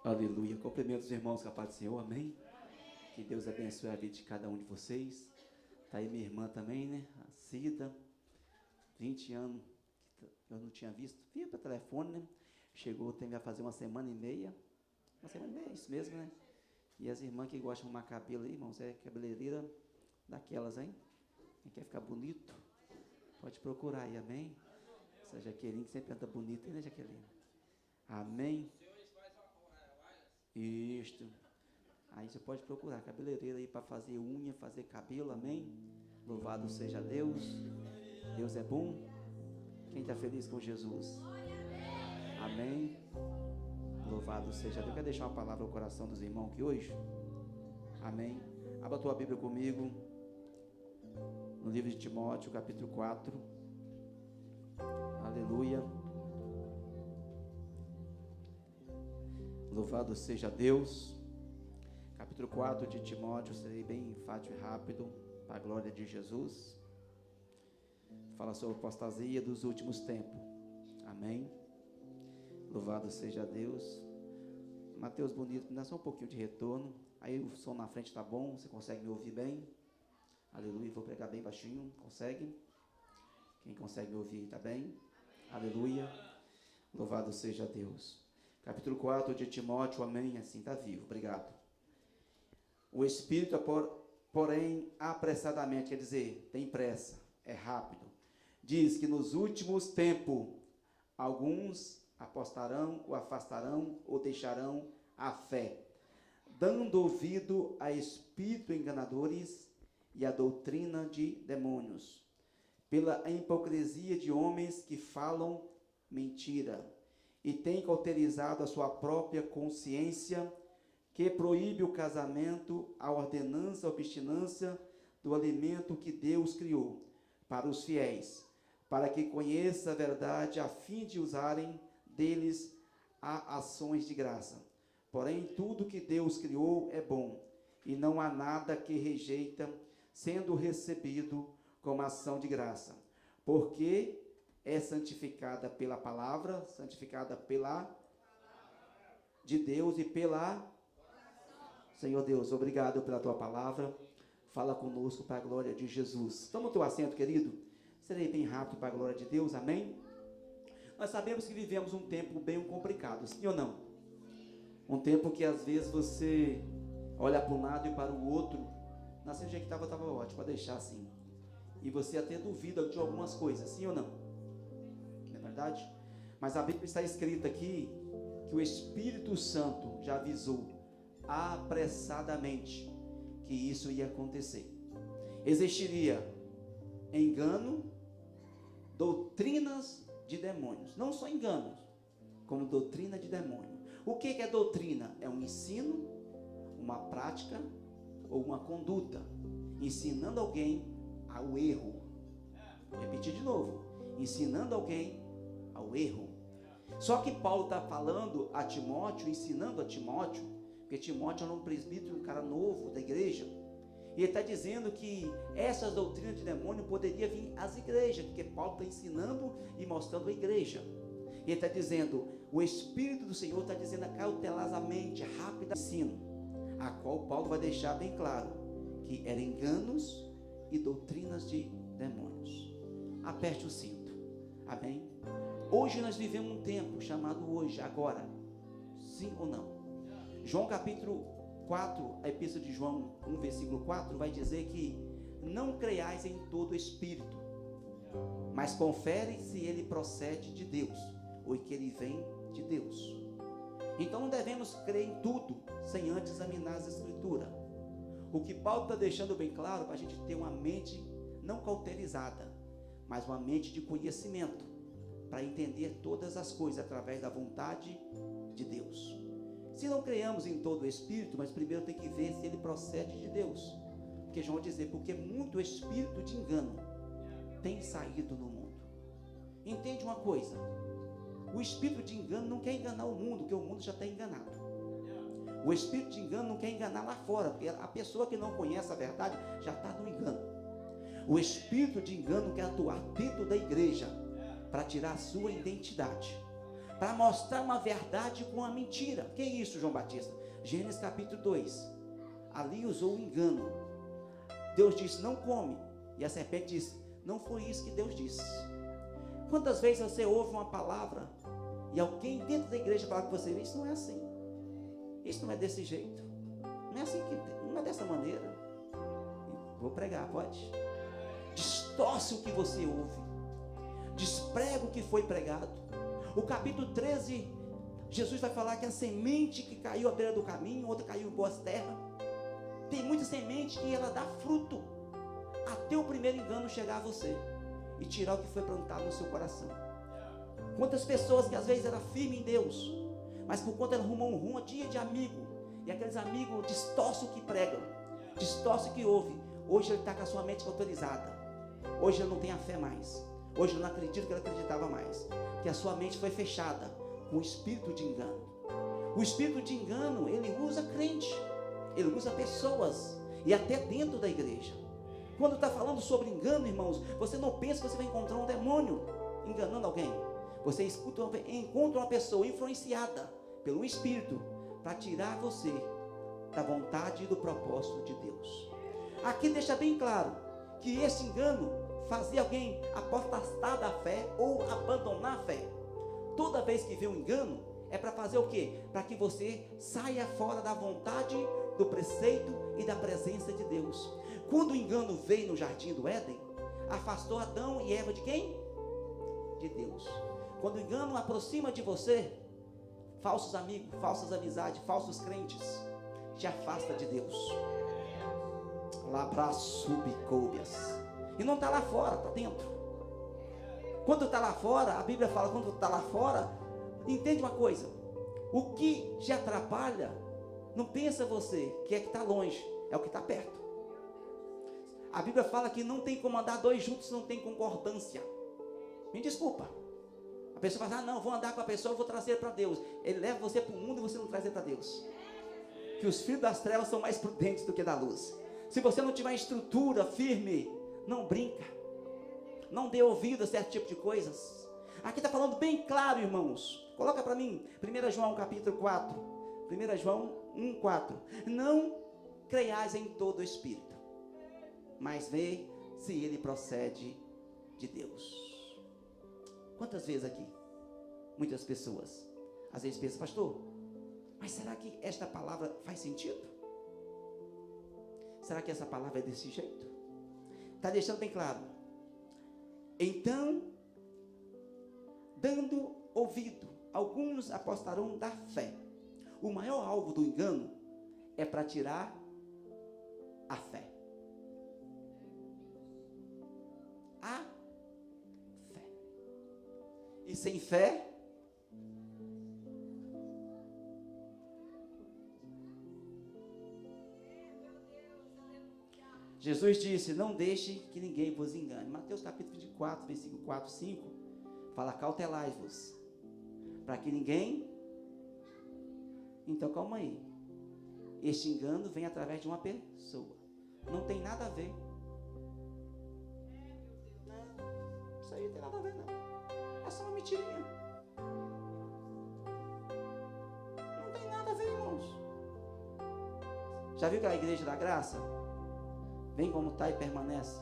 Aleluia. Cumprimento os irmãos com a paz do Senhor, amém? Que Deus abençoe a vida de cada um de vocês. Está aí minha irmã também, né? A Cida, 20 anos, que eu não tinha visto. Via para telefone, né? Chegou, tem que fazer uma semana e meia. Uma semana e meia, isso mesmo, né? E as irmãs que gostam de arrumar cabelo aí, irmãos, é cabeleireira daquelas, hein? Quem quer ficar bonito, pode procurar aí, amém? Essa Jaqueline que sempre anda bonita, né, Jaqueline? Amém? Isto. Aí você pode procurar cabeleireira aí para fazer unha, fazer cabelo, amém? Louvado seja Deus. Deus é bom. Quem está feliz com Jesus? Amém? Louvado seja Deus. Quer deixar uma palavra ao coração dos irmãos aqui hoje? Amém? Abra a tua Bíblia comigo. No livro de Timóteo, capítulo 4. Aleluia. Louvado seja Deus. Capítulo 4 de Timóteo, serei bem enfático e rápido, para a glória de Jesus. Fala sobre a apostasia dos últimos tempos. Amém. Louvado seja Deus. Mateus bonito, me dá só um pouquinho de retorno. Aí o som na frente está bom, você consegue me ouvir bem? Aleluia, vou pregar bem baixinho, consegue? Quem consegue me ouvir está bem? Aleluia. Louvado seja Deus. Capítulo 4 de Timóteo, amém, assim está vivo, obrigado. O Espírito, porém, apressadamente, quer dizer, tem pressa, é rápido. Diz que nos últimos tempos, alguns apostarão, ou afastarão, ou deixarão a fé, dando ouvido a espíritos enganadores e a doutrina de demônios, pela hipocrisia de homens que falam mentira, e têm cauterizado a sua própria consciência, que proíbe o casamento, a ordenança, a obstinância do alimento que Deus criou para os fiéis, para que conheça a verdade, a fim de usarem deles a ações de graça. Porém, tudo que Deus criou é bom, e não há nada que rejeita, sendo recebido como ação de graça, porque é santificada pela palavra, santificada pela de Deus e pela Senhor Deus, obrigado pela tua palavra. Fala conosco para a glória de Jesus. Toma o teu assento, querido. Serei bem rápido para a glória de Deus, amém? Nós sabemos que vivemos um tempo bem complicado, sim ou não? Um tempo que às vezes você olha para um lado e para o outro. Nasceu do jeito que estava ótimo, para deixar assim. E você até duvida de algumas coisas, sim ou não? Não é verdade? Mas a Bíblia está escrita aqui que o Espírito Santo já avisou apressadamente que isso ia acontecer. Existiria engano, doutrinas de demônios, não só enganos, como doutrina de demônio. O que é doutrina? É um ensino, uma prática ou uma conduta, ensinando alguém ao erro. Vou repetir de novo, ensinando alguém ao erro. Só que Paulo está falando a Timóteo, ensinando a Timóteo, porque Timóteo era um presbítero, um cara novo da igreja, e ele está dizendo que essas doutrinas de demônio poderiam vir às igrejas, porque Paulo está ensinando e mostrando a igreja. E ele está dizendo, o Espírito do Senhor está dizendo cautelosamente, rápido ensino, a qual Paulo vai deixar bem claro, que eram enganos e doutrinas de demônios. Aperte o cinto, amém? Hoje nós vivemos um tempo chamado hoje, agora, sim ou não? João capítulo 4, a epístola de João 1, versículo 4, vai dizer que não creiais em todo espírito, mas confere se ele procede de Deus, ou que ele vem de Deus. Então não devemos crer em tudo, sem antes examinar as escrituras. O que Paulo está deixando bem claro, para a gente ter uma mente não cauterizada, mas uma mente de conhecimento, para entender todas as coisas através da vontade de Deus. Se não creiamos em todo o Espírito, mas primeiro tem que ver se ele procede de Deus. Porque João vai dizer, porque muito espírito de engano tem saído no mundo. Entende uma coisa? O espírito de engano não quer enganar o mundo, porque o mundo já está enganado. O espírito de engano não quer enganar lá fora, porque a pessoa que não conhece a verdade já está no engano. O espírito de engano quer atuar dentro da igreja para tirar a sua identidade, para mostrar uma verdade com uma mentira. Que isso, João Batista? Gênesis capítulo 2. Ali usou o engano. Deus disse, não come. E a serpente disse, não foi isso que Deus disse. Quantas vezes você ouve uma palavra e alguém dentro da igreja fala com você, isso não é assim, isso não é desse jeito, não é assim, não é dessa maneira. Vou pregar, pode? Distorce o que você ouve, desprega o que foi pregado. O capítulo 13, Jesus vai falar que a semente que caiu à beira do caminho, outra caiu em boas terras. Tem muita semente que ela dá fruto, até o primeiro engano chegar a você e tirar o que foi plantado no seu coração. Quantas pessoas que às vezes eram firmes em Deus, mas por conta ela arrumou um rumo dia de amigo, e aqueles amigos distorcem o que pregam, distorcem o que ouve. Hoje ele está com a sua mente autorizada, hoje ele não tem a fé mais, hoje ele não acredita que ele acreditava mais, porque a sua mente foi fechada com o espírito de engano. O espírito de engano, ele usa crente, ele usa pessoas, e até dentro da igreja. Quando está falando sobre engano, irmãos, você não pensa que você vai encontrar um demônio enganando alguém. Você encontra uma pessoa influenciada pelo Espírito para tirar você da vontade e do propósito de Deus. Aqui deixa bem claro que esse engano fazia alguém apostar da fé ou abandonar a fé. Toda vez que vê um engano, é para fazer o quê? Para que você saia fora da vontade, do preceito e da presença de Deus. Quando o engano veio no jardim do Éden, afastou Adão e Eva de quem? De Deus. Quando o engano aproxima de você, falsos amigos, falsas amizades, falsos crentes, te afasta de Deus. Lá subcoubias. E não está lá fora, está dentro. Quando está lá fora, a Bíblia fala, quando está lá fora, entende uma coisa, o que te atrapalha, não pensa você que é que está longe, é o que está perto. A Bíblia fala que não tem como andar dois juntos, não tem concordância. Me desculpa. A pessoa fala, não, vou andar com a pessoa, eu vou trazer para Deus. Ele leva você para o mundo e você não traz ele para Deus. Que os filhos das trevas são mais prudentes do que da luz. Se você não tiver estrutura firme, não brinca. Não dê ouvido a certo tipo de coisas. Aqui está falando bem claro, irmãos. Coloca para mim, 1 João capítulo 4. 1 João 1,4. Não creiais em todo o Espírito, mas vê se ele procede de Deus. Quantas vezes aqui, muitas pessoas, às vezes pensam, pastor, mas será que esta palavra faz sentido? Será que essa palavra é desse jeito? Está deixando bem claro. Então, dando ouvido, alguns apostarão da fé. O maior alvo do engano é para tirar a fé. A fé. E sem fé, Jesus disse, não deixe que ninguém vos engane. Mateus capítulo 24, versículo 4, 5, fala, cautelai-vos, para que ninguém... Então calma aí, este engano vem através de uma pessoa, não tem nada a ver, não, isso aí não tem nada a ver não, é só uma mentirinha, não tem nada a ver, irmãos. Já viu aquela igreja da graça? Vem como está e permanece.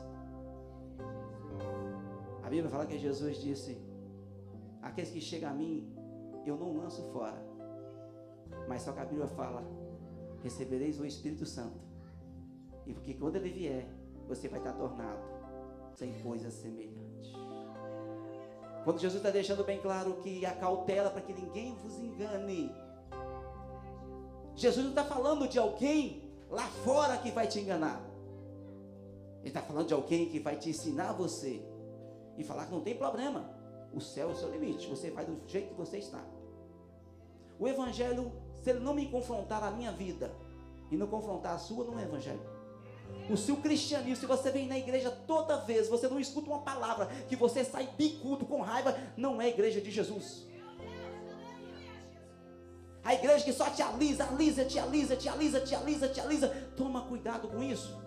A Bíblia fala que Jesus disse, aqueles que chegam a mim, eu não lanço fora. Mas só que a Bíblia fala, recebereis o Espírito Santo, e porque quando ele vier, você vai estar tornado sem coisas semelhantes. Quando Jesus está deixando bem claro que a cautela para que ninguém vos engane, Jesus não está falando de alguém lá fora que vai te enganar. Ele está falando de alguém que vai te ensinar você e falar que não tem problema, o céu é o seu limite, você vai do jeito que você está. O evangelho, se ele não me confrontar a minha vida e não confrontar a sua, não é evangelho. O seu cristianismo, se você vem na igreja toda vez, você não escuta uma palavra, que você sai bicudo com raiva, não é a igreja de Jesus. A igreja que só te alisa, toma cuidado com isso.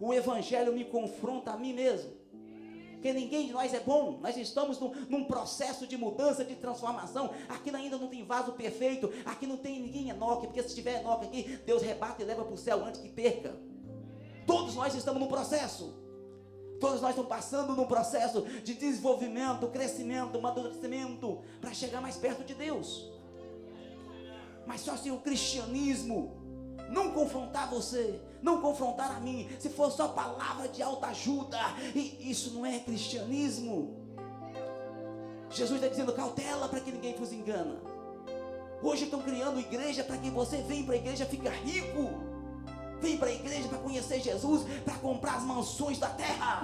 O evangelho me confronta a mim mesmo. Porque ninguém de nós é bom. Nós estamos num processo de mudança, de transformação. Aqui ainda não tem vaso perfeito. Aqui não tem ninguém Enoque. Porque se tiver Enoque aqui, Deus rebate e leva para o céu antes que perca. Todos nós estamos num processo. Todos nós estamos passando num processo de desenvolvimento, crescimento, amadurecimento, para chegar mais perto de Deus. Mas só se o cristianismo não confrontar você, não confrontar a mim, se for só palavra de autoajuda, e isso não é cristianismo. Jesus está dizendo: cautela para que ninguém vos engana. Hoje estão criando igreja para que você venha para a igreja ficar rico, vem para a igreja para conhecer Jesus, para comprar as mansões da terra.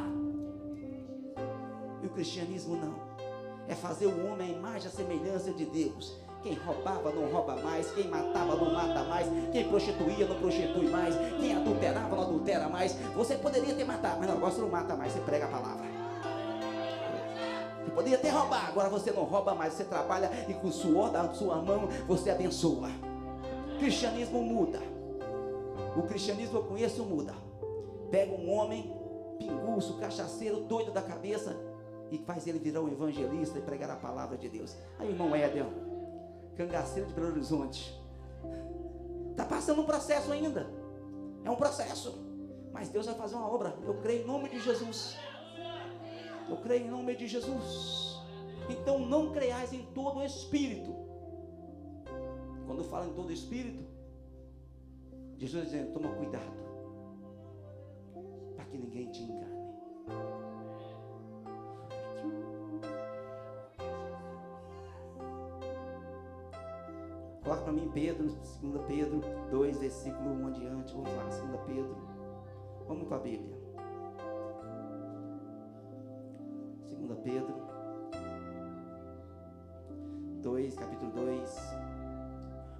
E o cristianismo não, é fazer o homem a imagem e a semelhança de Deus. Quem roubava não rouba mais, quem matava não mata mais, quem prostituía não prostitui mais, quem adulterava não adultera mais. Você poderia ter matado, mas agora você não mata mais, você prega a palavra. Você poderia até roubar, agora você não rouba mais, você trabalha e com o suor da sua mão você abençoa. O cristianismo muda. O cristianismo eu conheço muda. Pega um homem pinguço, cachaceiro, doido da cabeça e faz ele virar um evangelista e pregar a palavra de Deus. Aí, irmão Éder, cangaceiro de Belo Horizonte, está passando um processo ainda. É um processo, mas Deus vai fazer uma obra. Eu creio em nome de Jesus. Eu creio em nome de Jesus. Então não creiais em todo espírito. Quando fala em todo espírito, Jesus dizendo: toma cuidado para que ninguém te engane. Coloca para mim Pedro, 2 Pedro 2, versículo 1 adiante. Vamos lá, 2 Pedro. Vamos para a Bíblia. 2 Pedro 2, capítulo 2.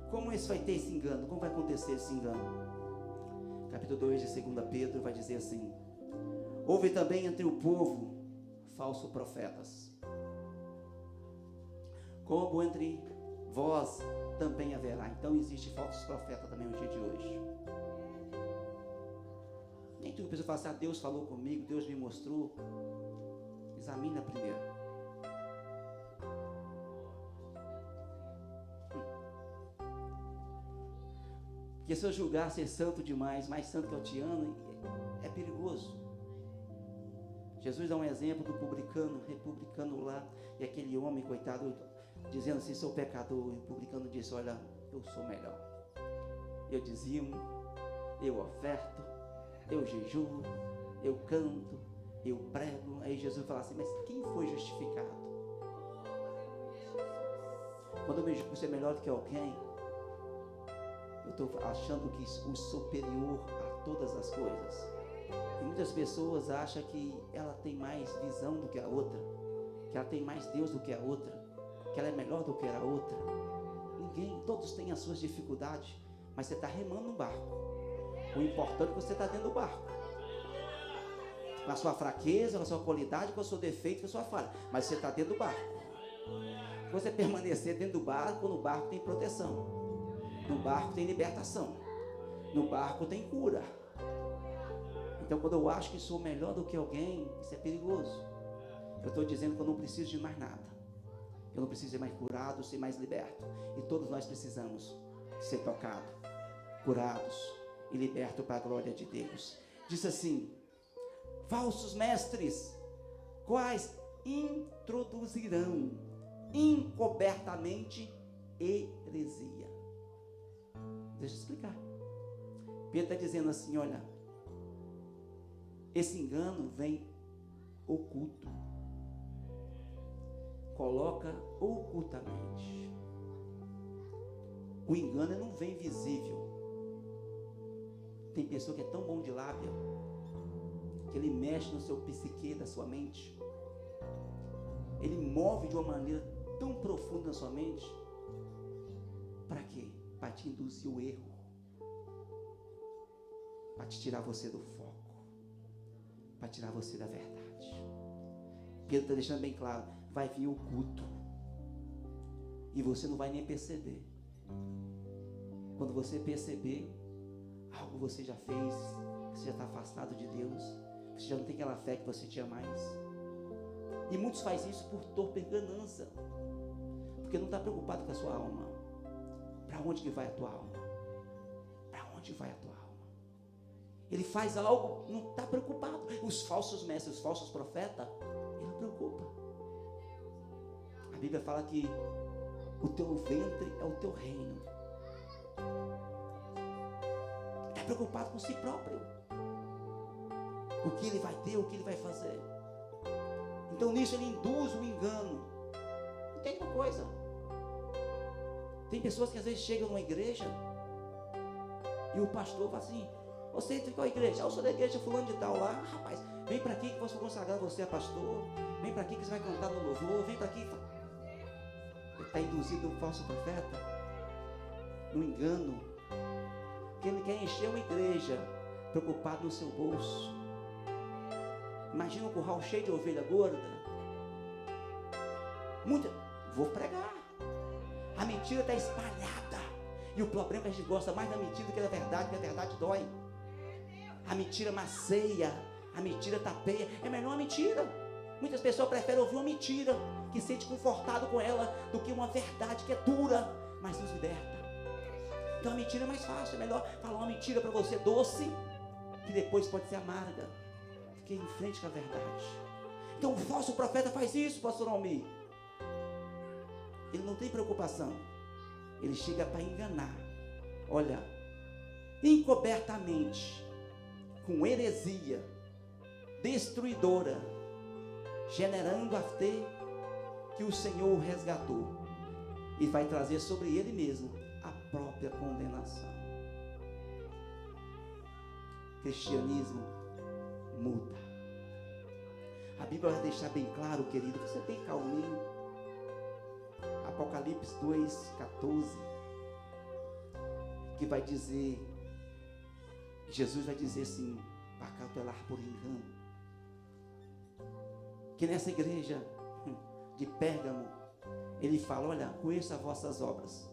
Como isso vai ter esse engano? Como vai acontecer esse engano? Capítulo 2 de 2 Pedro vai dizer assim: houve também entre o povo falsos profetas, como entre vós também haverá. Então existe falsos profetas também no dia de hoje. Nem tudo precisa falar assim: ah, Deus falou comigo, Deus me mostrou. Examina primeiro. Porque se eu julgar ser santo demais, mais santo que eu te amo, é perigoso. Jesus dá um exemplo do republicano lá, e aquele homem, coitado, dizendo assim: sou pecador. E o publicano disse: olha, eu sou melhor. Eu dizimo, eu oferto, eu jejuo, eu canto, eu prego. Aí Jesus fala assim: mas quem foi justificado? Quando eu me julgo ser melhor do que alguém, eu estou achando que o superior a todas as coisas. E muitas pessoas acham que ela tem mais visão do que a outra, que ela tem mais Deus do que a outra, que ela é melhor do que a outra. Ninguém, todos têm as suas dificuldades, mas você está remando no barco. O importante é que você está dentro do barco, com a sua fraqueza, com a sua qualidade, com o seu defeito, com a sua falha, mas você está dentro do barco. Se você permanecer dentro do barco, no barco tem proteção, no barco tem libertação, no barco tem cura. Então quando eu acho que sou melhor do que alguém, isso é perigoso. Eu estou dizendo que eu não preciso de mais nada. Eu não preciso ser mais curado, ser mais liberto. E todos nós precisamos ser tocados, curados e libertos para a glória de Deus. Diz assim: falsos mestres, quais introduzirão encobertamente heresia. Deixa eu explicar. Pedro está dizendo assim: olha, esse engano vem oculto. Coloca ocultamente. O engano não vem visível. Tem pessoa que é tão bom de lábia que ele mexe no seu psique, da sua mente. Ele move de uma maneira tão profunda na sua mente. Para quê? Para te induzir o erro, para te tirar você do foco, para tirar você da verdade. Pedro está deixando bem claro: vai vir oculto e você não vai nem perceber. Quando você perceber, algo você já fez, você já está afastado de Deus, você já não tem aquela fé que você tinha mais. E muitos fazem isso por torpe ganância, porque não está preocupado com a sua alma. Para onde que vai a tua alma? Para onde vai a tua alma? Ele faz algo, não está preocupado. Os falsos mestres, os falsos profetas, ele não preocupa. A Bíblia fala que o teu ventre é o teu reino. Está preocupado com si próprio. O que ele vai ter, o que ele vai fazer. Então nisso ele induz o engano. Entende uma coisa? Tem pessoas que às vezes chegam numa igreja e o pastor fala assim: você entra em qual igreja? Eu sou da igreja fulano de tal lá. Rapaz, vem para aqui que eu vou consagrar você a pastor. Vem para aqui que você vai cantar no louvor. Vem para aqui. Ele está induzido no falso profeta, no engano, que ele quer encher uma igreja preocupado no seu bolso. Imagina um curral cheio de ovelha gorda. Vou pregar. A mentira está espalhada. E o problema é que a gente gosta mais da mentira do que da verdade, porque a verdade dói. A mentira maceia, a mentira tapeia. É melhor uma mentira. Muitas pessoas preferem ouvir uma mentira, que se sente confortado com ela, do que uma verdade que é dura, mas nos liberta. Então a mentira é mais fácil. É melhor falar uma mentira para você doce, que depois pode ser amarga. Fiquei em frente com a verdade. Então o falso profeta faz isso, pastor Almir. Ele não tem preocupação. Ele chega para enganar. Olha, encobertamente, com heresia destruidora, generando a fé que o Senhor o resgatou, e vai trazer sobre ele mesmo a própria condenação. Cristianismo muda. A Bíblia vai deixar bem claro, querido, você tem calminho. Apocalipse 2:14, que vai dizer, Jesus vai dizer assim, para cautelar por engano, que nessa igreja de Pérgamo, ele fala: olha, conheço as vossas obras,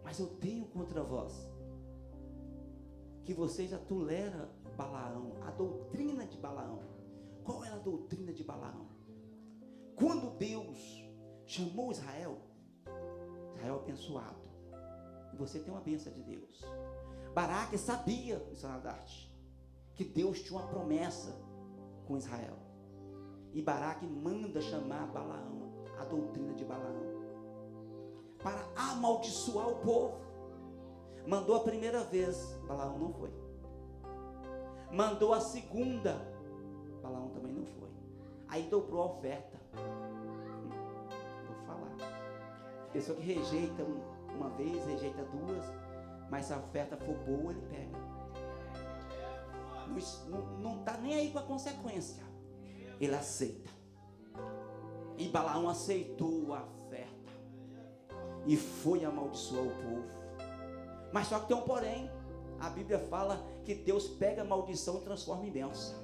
mas eu tenho contra vós que vocês já toleram Balaão, a doutrina de Balaão. Qual era a doutrina de Balaão? Quando Deus chamou Israel abençoado, e você tem uma bênção de Deus. Baraque sabia, que Deus tinha uma promessa com Israel, e Baraque manda chamar Balaão, a doutrina de Balaão, para amaldiçoar o povo. Mandou a primeira vez, Balaão não foi. Mandou a segunda, Balaão também não foi. Aí dobrou a oferta. Vou falar. Pessoa que rejeita uma vez, rejeita duas, mas se a oferta for boa, ele pega. Não está nem aí com a consequência. Ele aceita. E Balaão aceitou a oferta e foi amaldiçoar o povo. Mas só que tem um porém. A Bíblia fala que Deus pega a maldição e transforma em bênção.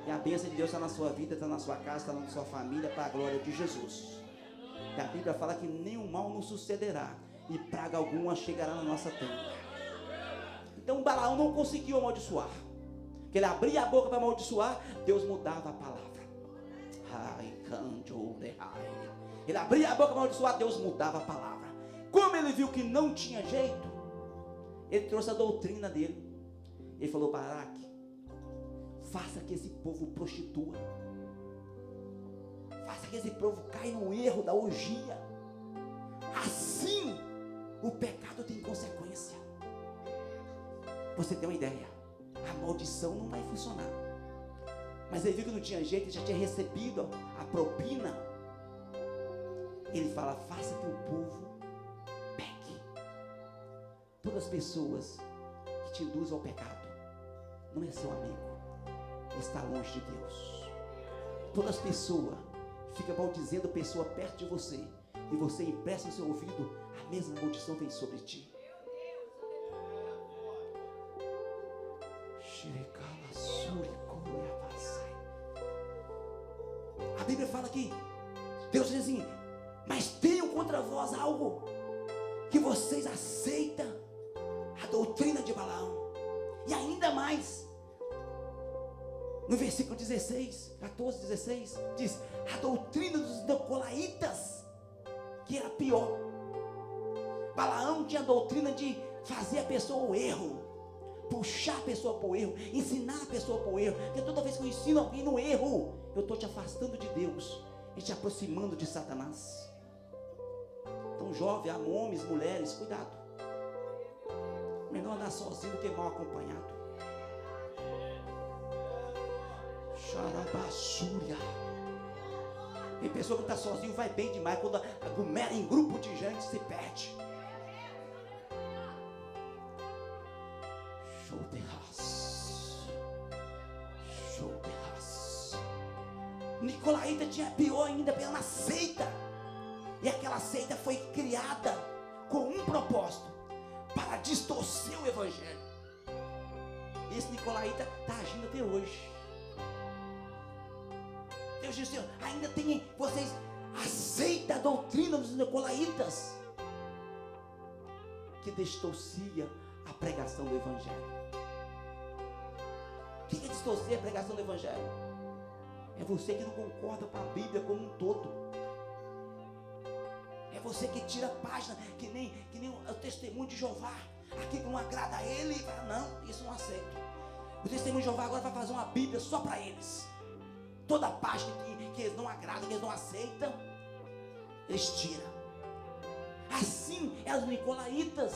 E a bênção de Deus está na sua vida, está na sua casa, está na sua família, para a glória de Jesus. E a Bíblia fala que nenhum mal nos sucederá, e praga alguma chegará na nossa tenda. Então Balaão não conseguiu amaldiçoar. Porque ele abria a boca para amaldiçoar, Deus mudava a palavra. Ele abria a boca para amaldiçoar, Deus mudava a palavra. Como ele viu que não tinha jeito, ele trouxe a doutrina dele. Ele falou: Baraque, faça que esse povo prostitua, faça que esse povo caia no erro da orgia. Assim o pecado tem consequência. Você tem uma ideia, a maldição não vai funcionar. Mas ele viu que não tinha jeito, ele já tinha recebido a propina. Ele fala: faça que o povo peque. Todas as pessoas que te induzem ao pecado não é seu amigo, está longe de Deus. Todas as pessoas que ficam maldizendo a pessoa perto de você, e você empresta no seu ouvido, a mesma maldição vem sobre ti. A Bíblia fala que Deus diz assim: mas tenho contra vós algo, que vocês aceitam a doutrina de Balaão. E ainda mais, No versículo 16, 14, 16, diz: a doutrina dos nicolaítas, que era pior. Balaão tinha a doutrina de fazer a pessoa ao erro, puxar a pessoa para o erro, ensinar a pessoa para o erro. Porque toda vez que eu ensino alguém no erro, eu estou te afastando de Deus e te aproximando de Satanás. Então, jovem, homens, mulheres, cuidado. Melhor andar sozinho do que mal acompanhado. Xarabassúria. Tem pessoa que está sozinho vai bem demais. Quando aglomera em grupo de gente, se perde. Show de raça. Show de raça. Nicolaíta tinha pior ainda, pela uma seita. E aquela seita foi criada com um propósito: para distorcer o evangelho. Esse nicolaíta está agindo até hoje. Deus disse: ainda tem, vocês aceitam a doutrina dos nicolaítas, que distorcia a pregação do evangelho. O que é distorcer a pregação do evangelho? É você que não concorda com a Bíblia como um todo. É você que tira a página, que nem o testemunho de Jeová. Aquilo não agrada a ele, fala: não, isso não aceito. O testemunho de Jeová agora vai fazer uma Bíblia só para eles. Toda a página que eles não agradam, que eles não aceitam, eles tiram. Assim eram os nicolaítas.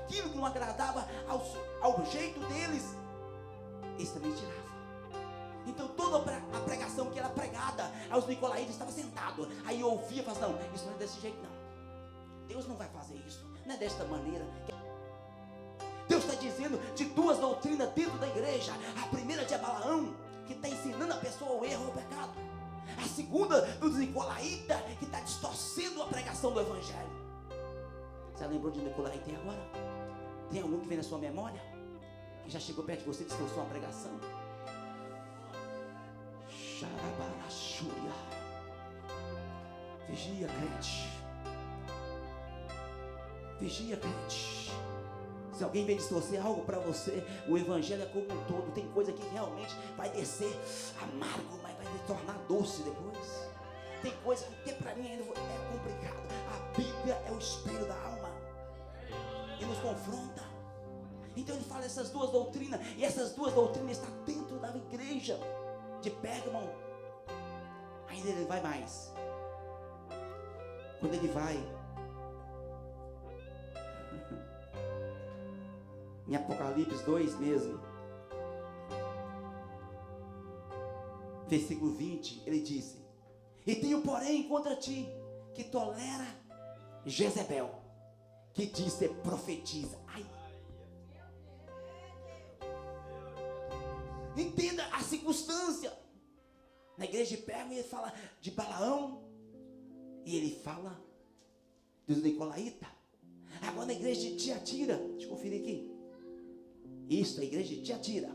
Aquilo que não agradava ao jeito deles, eles também tiravam. Então toda a pregação que era pregada aos nicolaítas, estava sentado. Aí eu ouvia e falava: não, isso não é desse jeito não. Deus não vai fazer isso. Não é desta maneira. Deus está dizendo de duas doutrinas dentro da igreja. A primeira de Balaão, que está ensinando a pessoa ao erro, ao pecado. A segunda dos nicolaítas, que está distorcendo a pregação do evangelho. Você lembrou de nicolaíta agora? Tem algum que vem na sua memória, que já chegou perto de você e distorceu a pregação? Xarabarachúria. Vigia, crente. Vigia, crente. Se alguém vem distorcer algo para você, o evangelho é como um todo. Tem coisa que realmente vai descer amargo, mas vai se tornar doce depois. Tem coisa que para mim ainda é complicado. A Bíblia é o espelho da alma e nos confronta. Então ele fala essas duas doutrinas, e essas duas doutrinas estão dentro da igreja de Pérgamo. Ainda ele vai mais. Quando ele vai em Apocalipse 2 mesmo, versículo 20, ele disse: e tenho porém contra ti, que tolera Jezebel, que diz ser profetiza. Ai. Entenda a circunstância. Na igreja de Pérgamo ele fala de Balaão, e ele fala dos nicolaítas. Agora na igreja de Tiatira, deixa eu conferir aqui. Isso, a igreja de Tiatira,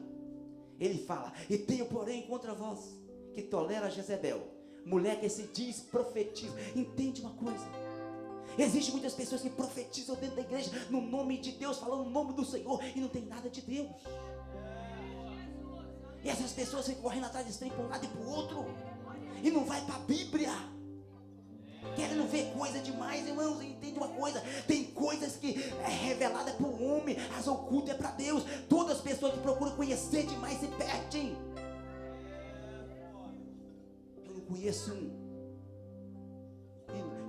ele fala: e tenho porém contra vós, que tolera Jezebel, mulher que se diz profetiza. Entende uma coisa? Existem muitas pessoas que profetizam dentro da igreja, no nome de Deus, falando o nome do Senhor, e não tem nada de Deus. E essas pessoas ficam correndo atrás de trem para um lado e para o outro, e não vai para a Bíblia. Querendo ver coisa demais, irmãos. Entende uma coisa? Tem coisas que é revelada para o homem, as ocultas é para Deus. Todas as pessoas que procuram conhecer demais se perdem. Eu não conheço um.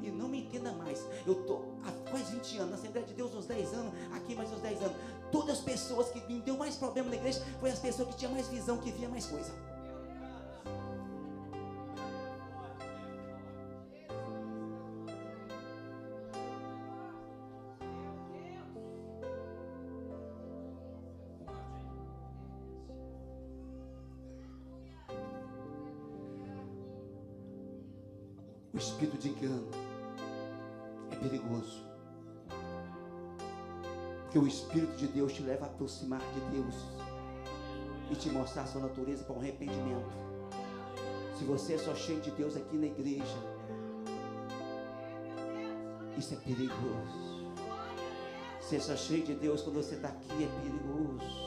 E não me entenda mais. Eu estou há quase 20 anos na Assembleia de Deus, uns 10 anos, aqui mais uns 10 anos. Todas as pessoas que me deu mais problema na igreja foi as pessoas que tinham mais visão, que via mais coisa. O espírito de engano é perigoso, porque o Espírito de Deus te leva a aproximar de Deus e te mostrar a sua natureza para um arrependimento. Se você é só cheio de Deus aqui na igreja, isso é perigoso. Se é só cheio de Deus quando você está aqui, é perigoso.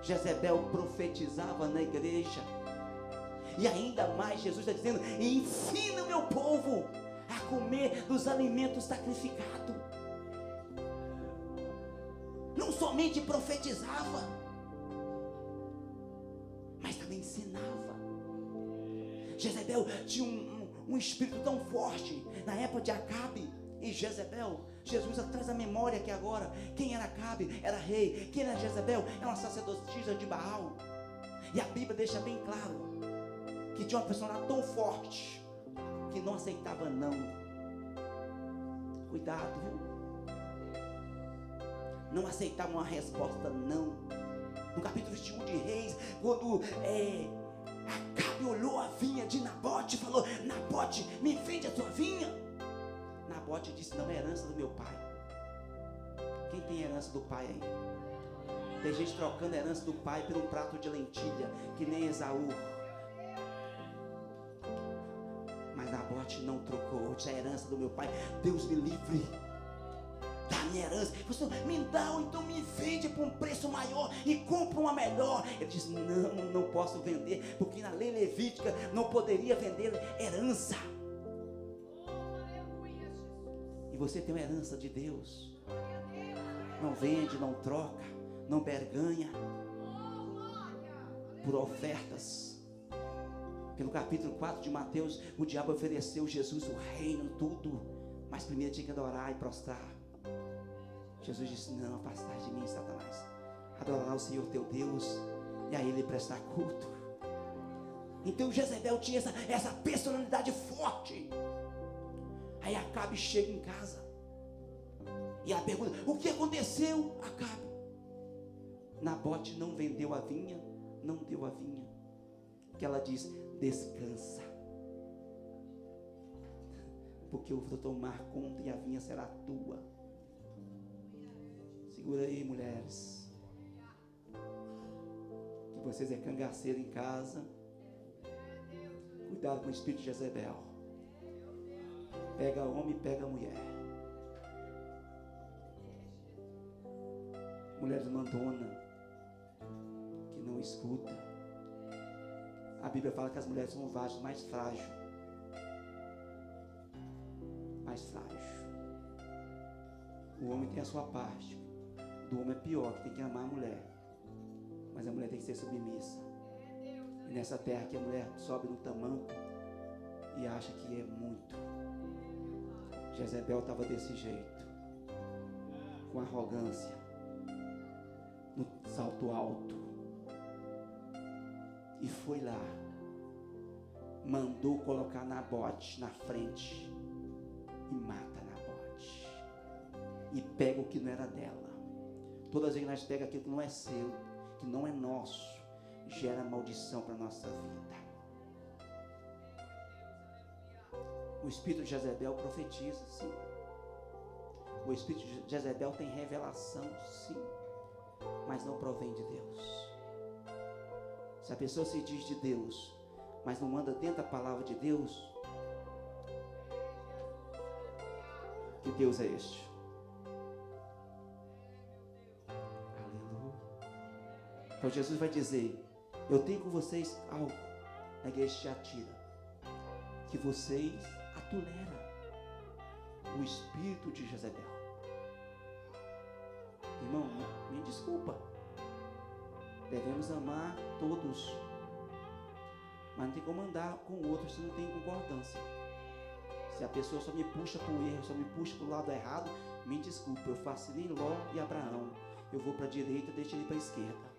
Jezebel profetizava na igreja. E ainda mais, Jesus está dizendo: ensina o meu povo a comer dos alimentos sacrificados. Não somente profetizava, mas também ensinava. Jezebel tinha um espírito tão forte. Na época de Acabe e Jezebel, Jesus traz a memória aqui agora. Quem era Acabe? Era rei. Quem era Jezebel? Era uma sacerdotisa de Baal. E a Bíblia deixa bem claro que tinha uma personagem tão forte que não aceitava não. Cuidado, viu? Não aceitava uma resposta não. No capítulo 21 de Reis, quando Acabe olhou a vinha de Nabote e falou: Nabote, me vende a tua vinha. Nabote disse: não é herança do meu pai. Quem tem herança do pai aí? Tem gente trocando a herança do pai por um prato de lentilha, que nem Esaú. Mas Nabote não trocou. Disse: a herança do meu pai, Deus me livre da minha herança. Você me dá, ou então me vende por um preço maior e compra uma melhor. Ele disse: não posso vender, porque na lei levítica não poderia vender herança. E você tem uma herança de Deus. Não vende, não troca, não berganha por ofertas. Pelo capítulo 4 de Mateus, o diabo ofereceu Jesus o reino, tudo, mas primeiro tinha que adorar e prostrar. Jesus disse: não, afastai de mim, Satanás. Adorará o Senhor teu Deus e a Ele prestar culto. Então Jezebel tinha essa personalidade forte. Aí Acabe chega em casa e ela pergunta: o que aconteceu, Acabe? Nabote não vendeu a vinha, não deu a vinha. Que ela diz: descansa, porque eu vou tomar conta e a vinha será tua. Segura aí, mulheres, que vocês é cangaceiro em casa. Cuidado com o espírito de Jezebel. Pega homem, pega mulher. Mulheres mandona, que não escuta. A Bíblia fala que as mulheres são o vaso mais frágil. Mais frágil. O homem tem a sua parte. Do homem é pior, que tem que amar a mulher. Mas a mulher tem que ser submissa. E nessa terra que a mulher sobe no tamanco e acha que é muito. Jezebel estava desse jeito, com arrogância, no salto alto, e foi lá, mandou colocar Nabote na frente e mata Nabote, e pega o que não era dela. Todas as vezes nós pegamos aquilo que não é seu, que não é nosso, gera maldição para a nossa vida. O espírito de Jezebel profetiza, sim. O espírito de Jezebel tem revelação, sim. Mas não provém de Deus. Se a pessoa se diz de Deus, mas não anda dentro da palavra de Deus, que Deus é este? Aleluia. Então Jesus vai dizer: eu tenho com vocês algo na igreja de Tiatira, que vocês toleram o espírito de Jezebel. Irmão, me desculpa, devemos amar todos, mas não tem como andar com o outro se não tem concordância. Se a pessoa só me puxa para o erro, só me puxa para o lado errado, me desculpa, eu faço nem Ló e Abraão, eu vou para a direita, deixo ele para a esquerda.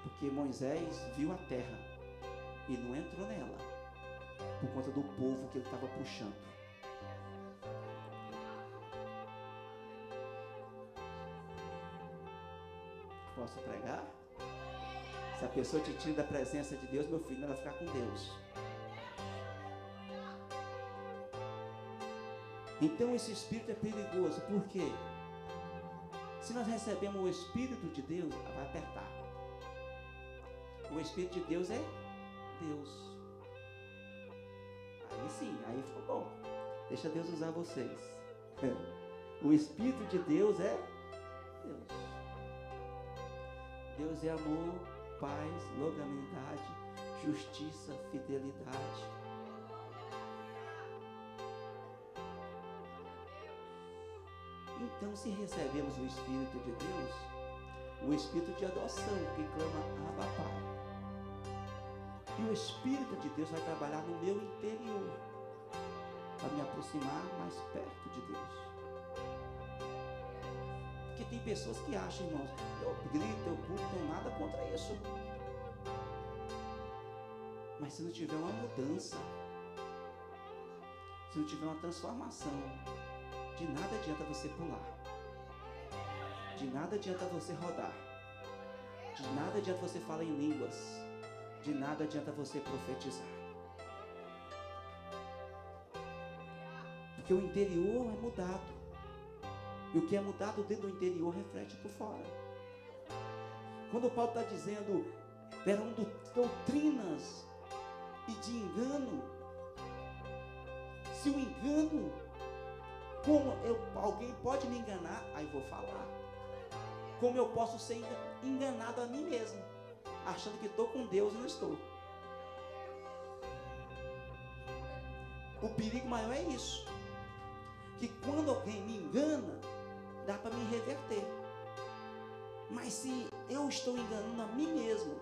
Porque Moisés viu a terra e não entrou nela, por conta do povo que ele estava puxando. Posso pregar? Se a pessoa te tira da presença de Deus, meu filho, ela vai ficar com Deus. Então esse espírito é perigoso. Por quê? Se nós recebemos o Espírito de Deus, ela vai apertar. O Espírito de Deus é Deus. Aí sim, aí ficou bom. Deixa Deus usar vocês. O Espírito de Deus é Deus. Deus é amor, paz, longanimidade, justiça, fidelidade. Então, se recebemos o Espírito de Deus, o Espírito de adoção que clama Abba Pai, e o Espírito de Deus vai trabalhar no meu interior para me aproximar mais perto de Deus. Porque tem pessoas que acham, irmãos, eu grito, eu pulo, não tenho nada contra isso. Mas se não tiver uma mudança, se não tiver uma transformação, de nada adianta você pular, de nada adianta você rodar, de nada adianta você falar em línguas, de nada adianta você profetizar. Porque o interior é mudado. E o que é mudado dentro do interior reflete por fora. Quando o Paulo está dizendo, eram doutrinas e de engano. Se o engano, como alguém pode me enganar, aí vou falar. Como eu posso ser enganado a mim mesmo, achando que estou com Deus e não estou. O perigo maior é isso. Que quando alguém me engana, dá para me reverter. Mas se eu estou enganando a mim mesmo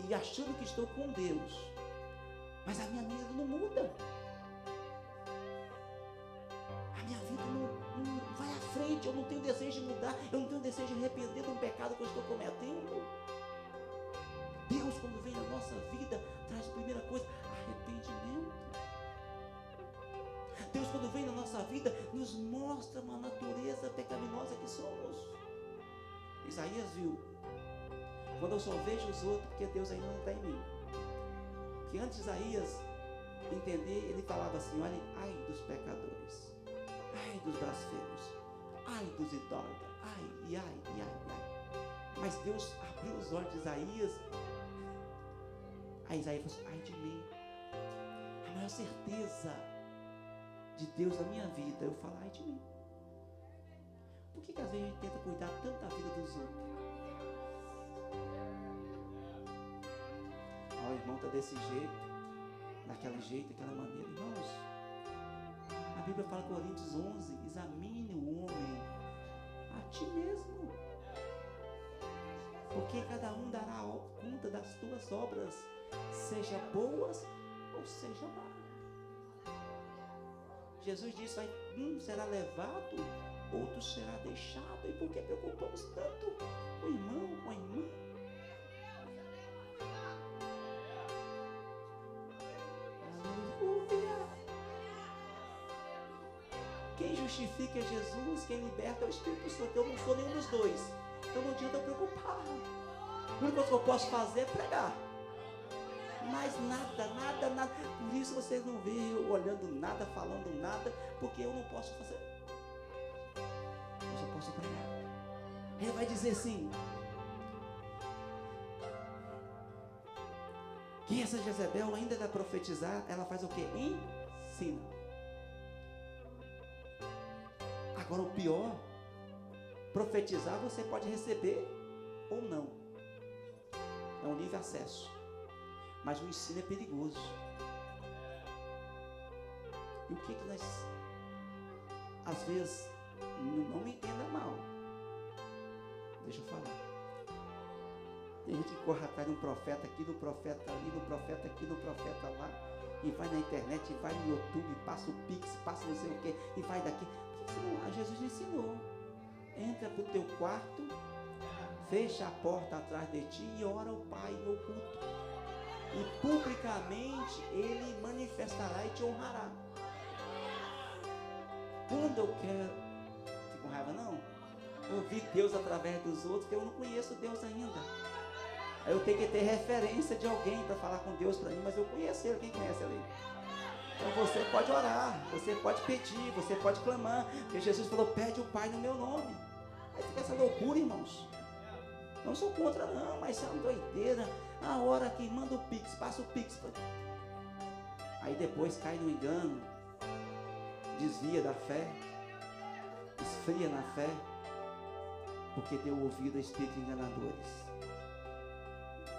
e achando que estou com Deus, mas a minha vida não muda, a minha vida não vai à frente, eu não tenho desejo de mudar, eu não tenho desejo de arrepender de um pecado que eu estou cometendo. Deus, quando vem na nossa vida, traz a primeira coisa, arrependimento. Deus, quando vem na nossa vida, nos mostra uma natureza pecaminosa que somos. Isaías viu, quando eu só vejo os outros, porque Deus ainda não está em mim. Que antes de Isaías entender, ele falava assim, olha, ai dos pecadores, ai dos blasfemos, ai dos idólatras, ai. Mas Deus abriu os olhos de Isaías, aí Isaías falou assim, ai de mim. A maior certeza de Deus na minha vida, eu falo, ai de mim. Por que às vezes a gente tenta cuidar tanto da vida dos outros? O irmão está desse jeito, daquele jeito, daquela maneira. Irmãos, a Bíblia fala em Coríntios 11, examine o homem a ti mesmo, porque cada um dará conta das tuas obras, seja boas ou seja más. Jesus disse, um será levado, outro será deixado. E por que preocupamos tanto o irmão, com a irmã? Aleluia! Quem justifica é Jesus, quem liberta é o Espírito Santo. Eu não sou nenhum dos dois, então não adianta eu preocupar. A única coisa que eu posso fazer é pregar. Mas nada. Por isso vocês não veem eu olhando nada, falando nada, porque eu não posso fazer. Eu só posso pregar. Ele vai dizer assim, que essa Jezebel ainda vai profetizar, ela faz o quê? Ensina. Agora o pior, profetizar você pode receber ou não. É um livre acesso. Mas o ensino é perigoso. E o que nós, às vezes, não me entenda mal. Deixa eu falar. Tem gente que corre atrás de um profeta aqui, do profeta ali, do profeta aqui, do profeta lá. E vai na internet, e vai no YouTube, passa o Pix, passa não sei o que, e vai daqui. Por que você não? Jesus ensinou. Entra para o teu quarto, fecha a porta atrás de ti e ora ao Pai no culto. E publicamente Ele manifestará e te honrará. Quando eu quero, fico com raiva não, ouvir Deus através dos outros, porque eu não conheço Deus ainda. Aí eu tenho que ter referência de alguém para falar com Deus para mim, mas eu conheço Ele. Quem conhece Ele? Então você pode orar, você pode pedir, você pode clamar, porque Jesus falou, pede o Pai no meu nome. Aí fica essa loucura, irmãos. Não sou contra não, mas isso é uma doideira. A hora que manda o Pix, passa o Pix. Aí depois cai no engano, desvia da fé, esfria na fé, porque deu ouvido a espíritos enganadores.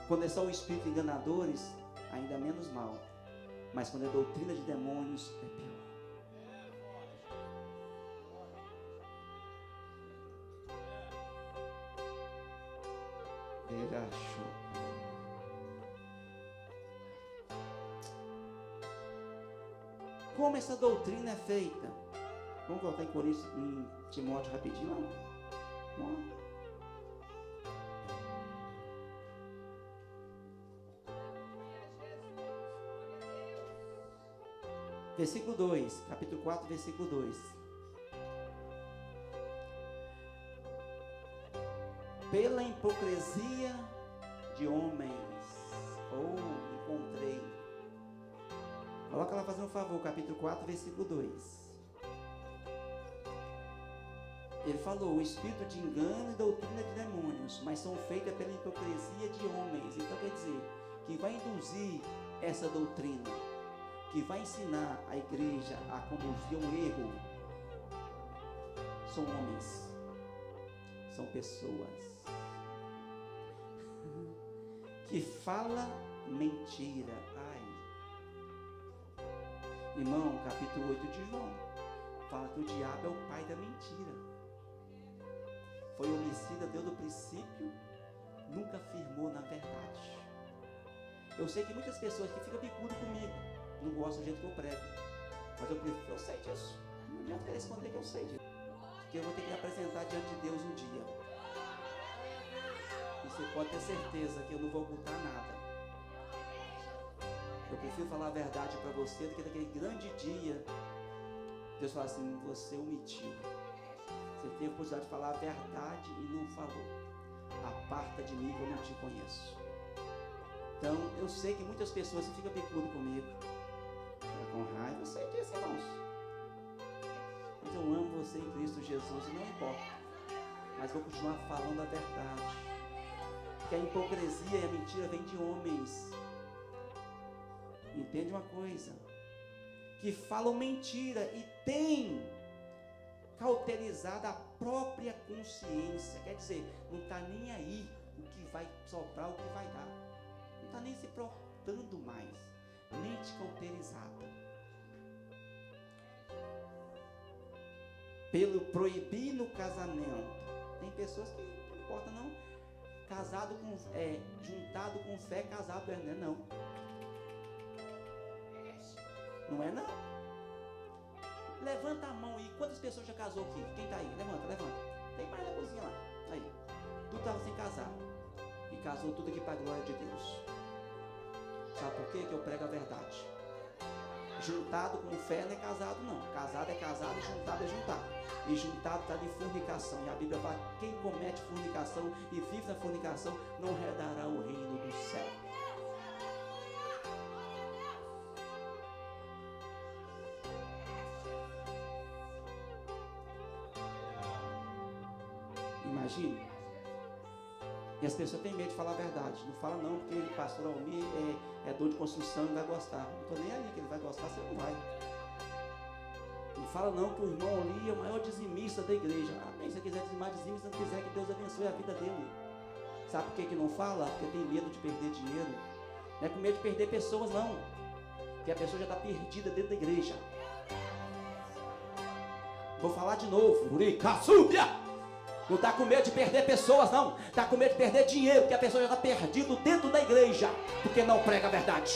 Quando são espíritos enganadores, ainda menos mal. Mas quando é doutrina de demônios, é pior. Ele achou. Como essa doutrina é feita? Vamos voltar em Timóteo rapidinho lá. Vamos. Versículo 2, capítulo 4, versículo 2. Pela hipocrisia de homens, encontrei. Coloca lá, fazendo um favor, capítulo 4, versículo 2. Ele falou, o espírito de engano e doutrina de demônios, mas são feitas pela hipocrisia de homens. Então quer dizer, que vai induzir essa doutrina, que vai ensinar a igreja a conduzir um erro, são homens, são pessoas que fala mentira. Irmão, capítulo 8 de João fala que o diabo é o pai da mentira. Foi homicida desde o princípio, nunca firmou na verdade. Eu sei que muitas pessoas que ficam bicudas comigo não gostam do jeito que eu prego, mas eu sei disso. Não adianta responder que eu sei disso, porque eu vou ter que me apresentar diante de Deus um dia. E você pode ter certeza que eu não vou ocultar nada. Eu prefiro falar a verdade para você do que naquele grande dia Deus fala assim, você omitiu. Você teve a oportunidade de falar a verdade e não falou. Aparta de mim que eu não te conheço. Então, eu sei que muitas pessoas ficam bicudas comigo. Com raiva, eu sei disso, irmãos. Mas eu amo você em Cristo Jesus e não importa. Mas vou continuar falando a verdade. Porque a hipocrisia e a mentira vem de homens. Entende uma coisa? Que falam mentira e tem cauterizado a própria consciência. Quer dizer, não está nem aí o que vai sobrar, o que vai dar. Não está nem se importando mais. Mente cauterizada. Pelo proibir no casamento. Tem pessoas que não importa não. Casado com juntado com fé, casado não. Não é não. Levanta a mão aí. Quantas pessoas já casou aqui? Quem está aí? Levanta. Tem mais na cozinha lá. Aí. Tu estava sem casar. E casou tudo aqui para a glória de Deus. Sabe por quê? Que eu prego a verdade. Juntado com fé não é casado não. Casado é casado e juntado é juntado. E juntado está de fornicação. E a Bíblia fala que quem comete fornicação e vive na fornicação não herdará o reino do céu. Imagine. E as pessoas têm medo de falar a verdade. Não fala não, porque o pastor Almir é dor de construção e vai gostar. Não estou nem aí que ele vai gostar, você não vai. Não fala não que o irmão ali é o maior dizimista da igreja. Amém, se você quiser dizimar, dizime. Se não quiser, que Deus abençoe a vida dele. Sabe por que não fala? Porque tem medo de perder dinheiro. Não é com medo de perder pessoas não. Porque a pessoa já está perdida dentro da igreja. Vou falar de novo. Uricaçúbia! Não está com medo de perder pessoas, não. Está com medo de perder dinheiro, porque a pessoa já está perdida dentro da igreja, porque não prega a verdade.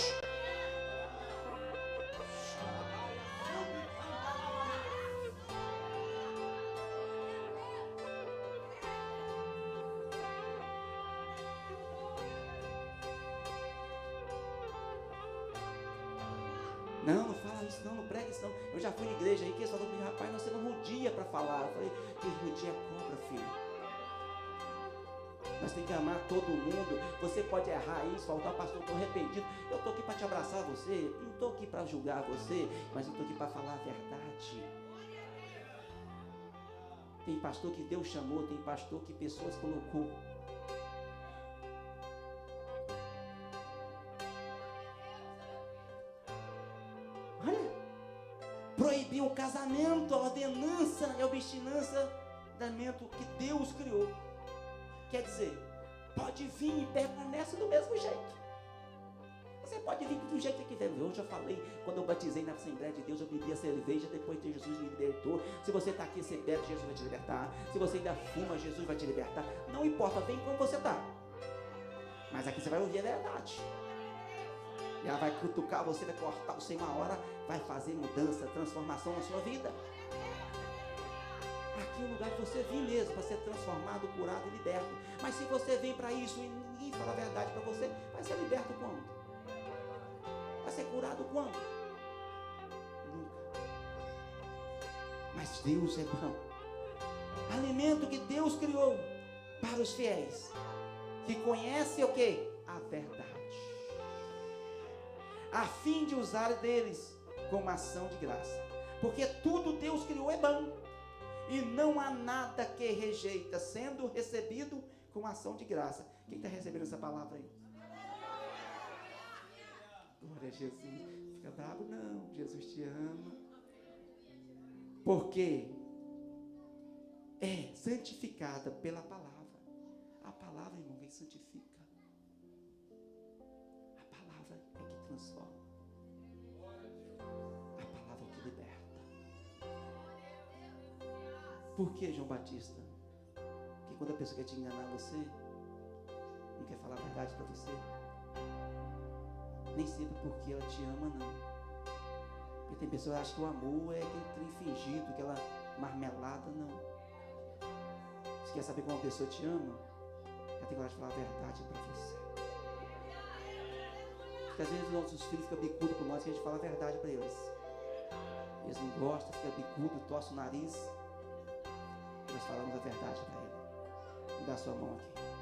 Não fala isso não, não prega isso não. Eu já fui na igreja aí, que eles falaram comigo, rapaz, nós temos um dia para falar. Eu falei, que dia é cobra, filho. Nós temos que amar todo mundo. Você pode errar isso, faltar, pastor, eu estou arrependido. Eu estou aqui para te abraçar você, não estou aqui para julgar você, mas eu estou aqui para falar a verdade. Tem pastor que Deus chamou, tem pastor que pessoas colocou. Proibir o casamento, a ordenança e a obstinância, casamento que Deus criou. Quer dizer, pode vir e permanece do mesmo jeito. Você pode vir do jeito que quiser. Eu já falei, quando eu batizei na Assembleia de Deus, eu bebia cerveja, depois de Jesus me libertou. Se você está aqui, você bebe, Jesus vai te libertar. Se você ainda fuma, Jesus vai te libertar. Não importa, vem como você está. Mas aqui você vai ouvir a verdade. E ela vai cutucar você, vai cortar você uma hora, vai fazer mudança, transformação na sua vida. Aqui é o lugar de você vir mesmo, para ser transformado, curado e liberto. Mas se você vem para isso e ninguém fala a verdade para você, vai ser liberto quando? Vai ser curado quando? Nunca. Mas Deus é bom. Alimento que Deus criou para os fiéis, que conhecem o quê? A verdade, a fim de usar deles como ação de graça, porque tudo Deus criou é bom, e não há nada que rejeita, sendo recebido com ação de graça. Quem está recebendo essa palavra aí? Glória a Jesus. Fica bravo não, Jesus te ama. Porque é santificada pela palavra. A palavra, irmão, que santifica. A palavra é que transforma. A palavra é que liberta. Por que, João Batista? Porque quando a pessoa quer te enganar, você não quer falar a verdade para você, nem sempre porque ela te ama, não. Porque tem pessoas que acham que o amor é aquele trem fingido, aquela marmelada, não. Você quer saber como uma pessoa te ama? Ela tem coragem de falar a verdade para você. Porque às vezes os nossos filhos ficam bicudos com nós, que a gente fala a verdade para eles. Eles não gostam, ficam bicudo, torcem o nariz. Nós falamos a verdade para ele. Me dá a sua mão aqui.